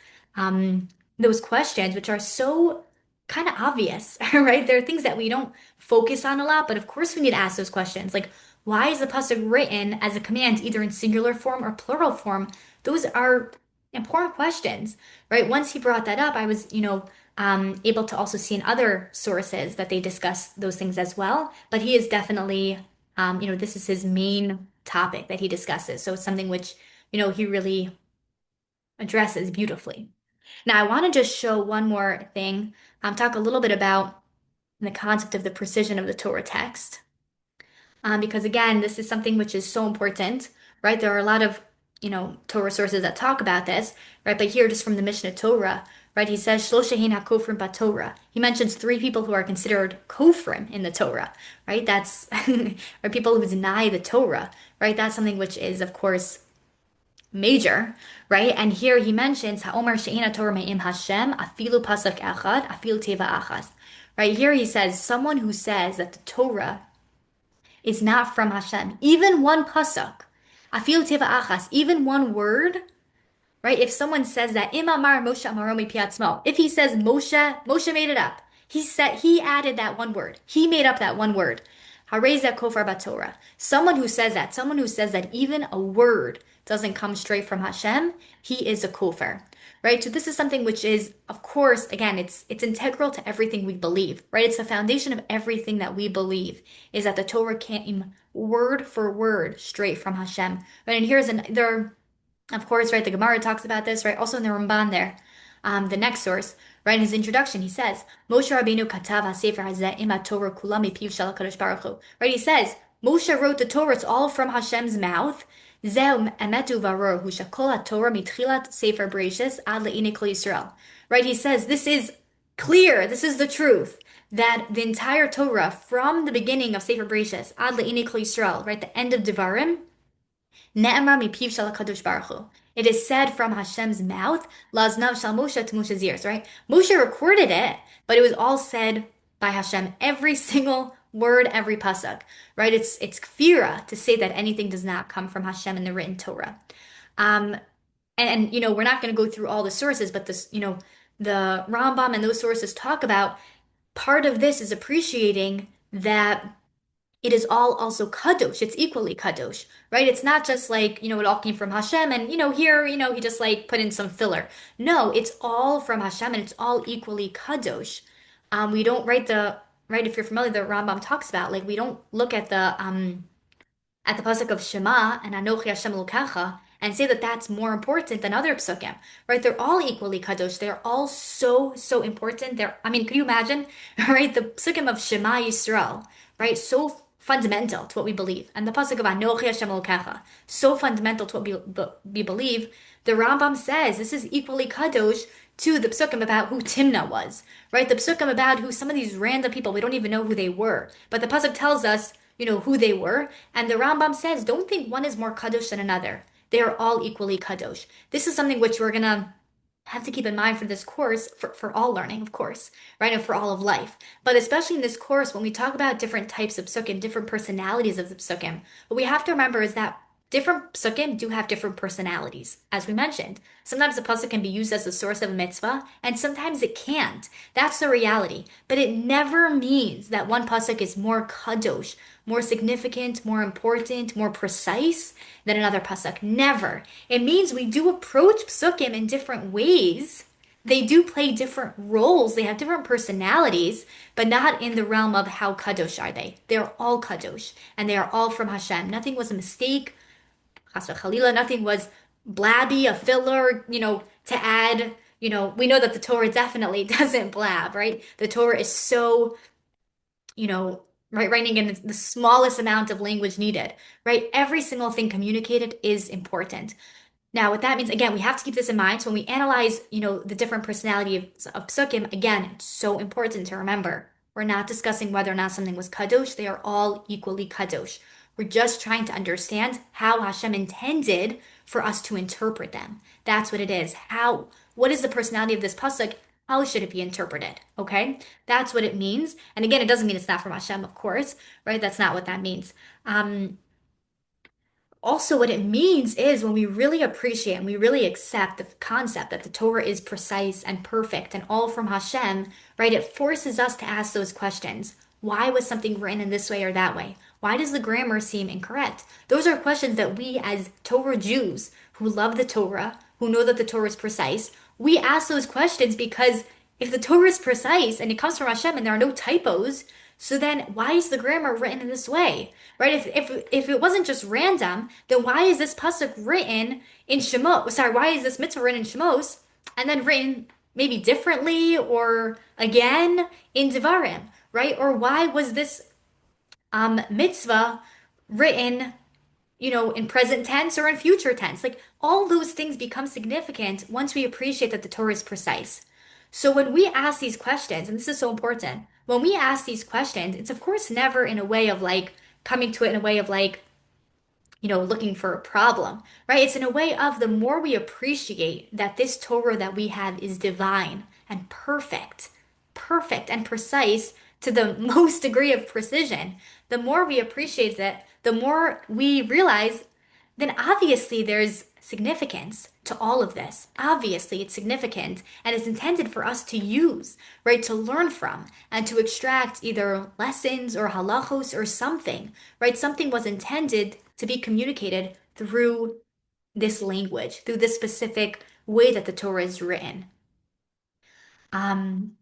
questions, which are so kind of obvious, right? There are things that we don't focus on a lot, but of course we need to ask those questions. Like, why is the pasuk written as a command, either in singular form or plural form? Those are important questions, right? Once he brought that up, I was, able to also see in other sources that they discuss those things as well. But he is definitely this is his main topic that he discusses. So it's something which, he really addresses beautifully. Now, I want to just show one more thing, talk a little bit about the concept of the precision of the Torah text. Because again, this is something which is so important, right? There are a lot of, Torah sources that talk about this, right? But here, just from the Mishnah Torah, right? He says, Shlosha hein hakofrim baTorah. He mentions three people who are considered kofrim in the Torah, right? That's are people who deny the Torah, right? That's something which is, of course, major, right? And here he mentions, Ha'omar she'ena Torah me'im Hashem, afilu pasuk echad, afilu teva achas. Right here he says, someone who says that the Torah is not from Hashem. Even one pasuk, afil teva achas, even one word, right? If someone says that imamar Moshe amaromi piatzmo, if he says Moshe made it up. He added that one word. He made up that one word. Hareza kofar batorah. Someone who says that even a word doesn't come straight from Hashem, he is a kofar. Right? So this is something which is, of course, again, it's integral to everything we believe, right? It's the foundation of everything that we believe, is that the Torah came word for word straight from Hashem. Right? And there, of course, right, the Gemara talks about this, right? Also in the Ramban there. The next source, right, in his introduction, he says, Moshe Rabbeinu katav ha-sefer hazeh im ha-Torah kula mipiv shel HaKadosh Baruch Hu. Right, he says, Moshe wrote the Torah, it's all from Hashem's mouth. Zeh emetu varor hu shekol ha-Torah mitchilat sefer Bereshis ad le'inei Kol Yisrael. Right, he says, this is clear, this is the truth, that the entire Torah, from the beginning of Sefer Bereshis ad le'inei Kol Yisrael, right, the end of Devarim, Ne'emar mipiv shel HaKadosh Baruch Hu. It is said from Hashem's mouth, Laznav shel Moshe to Moshe's ears, right? Moshe recorded it, but it was all said by Hashem. Every single word, every pasuk, right? It's kfira to say that anything does not come from Hashem in the written Torah. Um, we're not going to go through all the sources, but the Rambam and those sources talk about part of this is appreciating that it is all also kadosh. It's equally kadosh, right? It's not just like, it all came from Hashem and, here, he just like put in some filler. No, it's all from Hashem and it's all equally kadosh. We don't right, if you're familiar, the Rambam talks about, like, we don't look at the pasuk of Shema and Anochi Hashem Elokecha and say that that's more important than other psukim, right? They're all equally kadosh. They're all so important. I mean, could you imagine, right? The psukim of Shema Yisrael, right? So fundamental to what we believe, and the pasuk of Anochi Hashem Elokecha, so fundamental to what we believe. The Rambam says this is equally kadosh to the psukim about who Timna was, right? The psukim about who some of these random people, we don't even know who they were, but the pasuk tells us, who they were. And the Rambam says, don't think one is more kadosh than another. They are all equally kadosh. This is something which we're gonna have to keep in mind for this course, for all learning, of course, right? And for all of life. But especially in this course, when we talk about different types of psukim, different personalities of the psukim, what we have to remember is that different psukim do have different personalities, as we mentioned. Sometimes the pasuk can be used as a source of a mitzvah, and sometimes it can't. That's the reality. But it never means that one pasuk is more kadosh, more significant, more important, more precise than another pasuk. Never. It means we do approach psukim in different ways. They do play different roles. They have different personalities, but not in the realm of how kadosh are they. They're all kadosh, and they are all from Hashem. Nothing was a mistake. Chas v'chalila, nothing was blabby, a filler, to add. We know that the Torah definitely doesn't blab, right? The Torah is so, right, writing in the smallest amount of language needed, right? Every single thing communicated is important. Now, what that means, again, we have to keep this in mind. So when we analyze, the different personality of psukim, again, it's so important to remember. We're not discussing whether or not something was kadosh. They are all equally kadosh. We're just trying to understand how Hashem intended for us to interpret them. That's what it is. What is the personality of this pasuk? How should it be interpreted? Okay? That's what it means. And again, it doesn't mean it's not from Hashem, of course, right? That's not what that means. Also, what it means is when we really appreciate and we really accept the concept that the Torah is precise and perfect and all from Hashem, right? It forces us to ask those questions. Why was something written in this way or that way? Why does the grammar seem incorrect? Those are questions that we, as Torah Jews who love the Torah, who know that the Torah is precise, we ask those questions because if the Torah is precise and it comes from Hashem and there are no typos, so then why is the grammar written in this way? Right? If it wasn't just random, then why is this pasuk written in Shemos? Sorry, why is this mitzvah written in Shemos and then written maybe differently or again in Devarim, right? Or why was this mitzvah written, in present tense or in future tense? Like all those things become significant once we appreciate that the Torah is precise. So when we ask these questions, and this is so important, when we ask these questions, it's of course never in a way of like coming to it in a way of like, looking for a problem, right? It's in a way of the more we appreciate that this Torah that we have is divine and perfect, perfect and precise to the most degree of precision, the more we appreciate that, the more we realize then obviously there's significance to all of this. Obviously, it's significant and it's intended for us to use, right? To learn from and to extract either lessons or halachos or something, right? Something was intended to be communicated through this language, through this specific way that the Torah is written.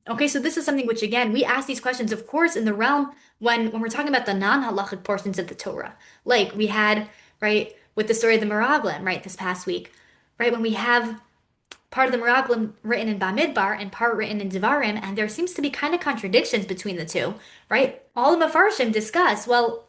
Okay, so this is something which again we ask these questions, of course, in the realm when we're talking about the non-halachic portions of the Torah. Like we had, right, with the story of the Meraglim, right, this past week, right, when we have part of the Meraglim written in Bamidbar and part written in Devarim, and there seems to be kind of contradictions between the two, right? All the Mefarshim discuss, well,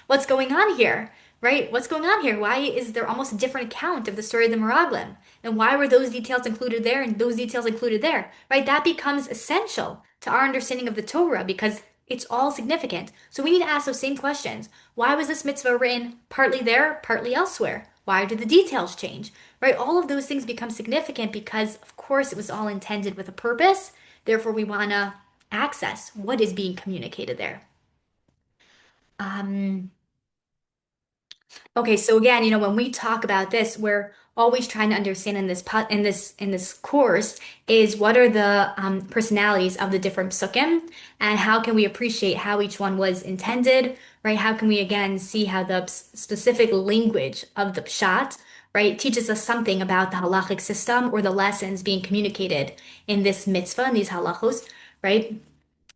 what's going on here, right? What's going on here? Why is there almost a different account of the story of the Meraglim? And why were those details included there and those details included there, right? That becomes essential to our understanding of the Torah because it's all significant. So we need to ask those same questions. Why was this mitzvah written partly there, partly elsewhere? Why did the details change? Right? All of those things become significant because, of course, it was all intended with a purpose. Therefore, we want to access what is being communicated there. Um, Okay, so again, when we talk about this, we're always trying to understand in this course is what are the personalities of the different psukim and how can we appreciate how each one was intended, right? How can we again see how the specific language of the pshat, right, teaches us something about the halachic system or the lessons being communicated in this mitzvah, in these halachos, right?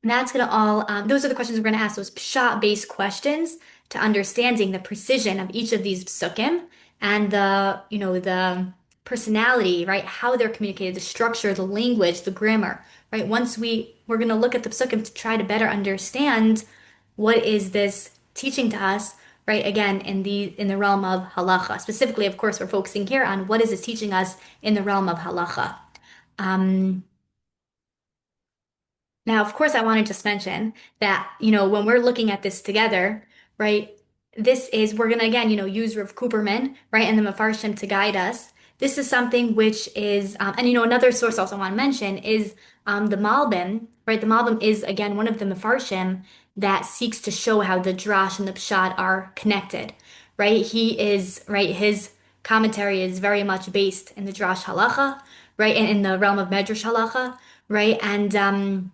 And that's gonna all, those are the questions we're gonna ask, those pshat-based questions to understanding the precision of each of these psukim and the personality, right? How they're communicated, the structure, the language, the grammar, right? Once we're gonna look at the psukim to try to better understand what is this teaching to us, right? Again, in the realm of halacha. Specifically, of course, we're focusing here on what is it teaching us in the realm of halacha. Um, Now, of course, I want to just mention that, when we're looking at this together, right, we're going to again, use Rav Cooperman, right, and the Mefarshim to guide us. This is something which is, and another source also I want to mention is the Malbim, right? The Malbim is, again, one of the Mefarshim that seeks to show how the Drash and the Pshat are connected, right? His commentary is very much based in the Drash Halacha, right, and in the realm of Medrash Halacha, right? And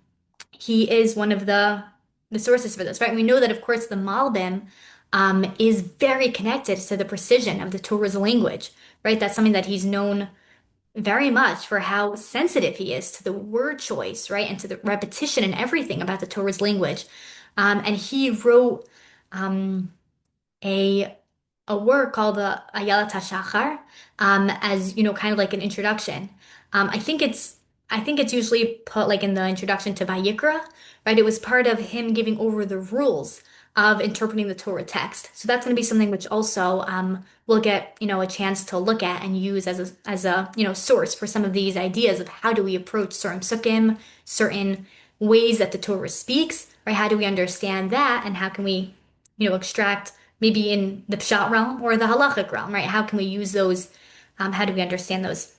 he is one of the the sources for this, right? We know that, of course, the Malbim is very connected to the precision of the Torah's language, right? That's something that he's known very much for how sensitive he is to the word choice, right? And to the repetition and everything about the Torah's language. And he wrote um, a a work called the Ayelet HaShachar, as kind of like an introduction. I think it's usually put like in the introduction to Vayikra, right? It was part of him giving over the rules of interpreting the Torah text. So that's going to be something which also we'll get a chance to look at and use as a source for some of these ideas of how do we approach certain sukkim, certain ways that the Torah speaks, right? How do we understand that, and how can we extract maybe in the pshat realm or the halachic realm, right? How can we use those? How do we understand those?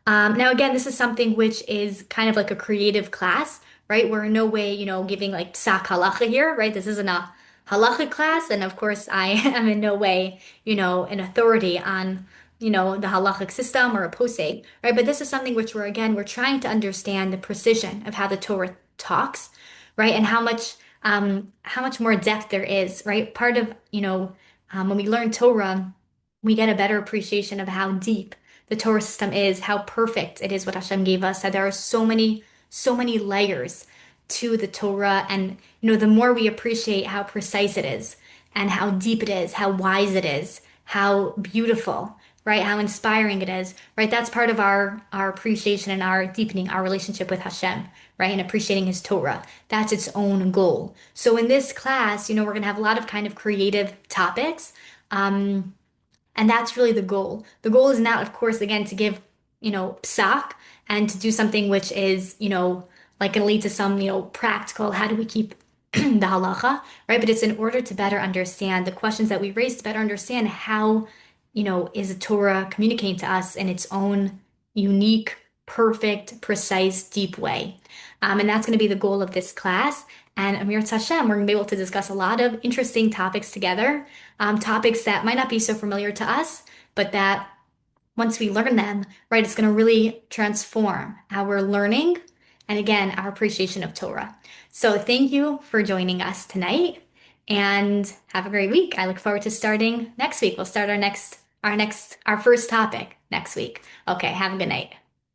Now, again, this is something which is kind of like a creative class, right? We're in no way, giving like sak halacha here, right? This isn't a halachic class, and of course, I am in no way, an authority on, the halachic system or a posek, right? But this is something which we're trying to understand the precision of how the Torah talks, right? And how much more depth there is, right? Part of, when we learn Torah, we get a better appreciation of how deep the Torah system is, how perfect it is what Hashem gave us, that there are so many layers to the Torah. And, the more we appreciate how precise it is and how deep it is, how wise it is, how beautiful, right? How inspiring it is, right? That's part of our appreciation and our deepening our relationship with Hashem, right? And appreciating his Torah. That's its own goal. So in this class, we're going to have a lot of kind of creative topics. And that's really the goal. The goal is not, of course, again, to give, psak and to do something which is, like going to lead to some, practical, how do we keep the halacha, right? But it's in order to better understand the questions that we raised, to better understand how, is the Torah communicating to us in its own unique, perfect, precise, deep way. And that's going to be the goal of this class. And Amir Tashem, we're going to be able to discuss a lot of interesting topics together, topics that might not be so familiar to us, but that once we learn them, right, it's going to really transform our learning and again, our appreciation of Torah. So thank you for joining us tonight and have a great week. I look forward to starting next week. We'll start our first topic next week. Okay, have a good night.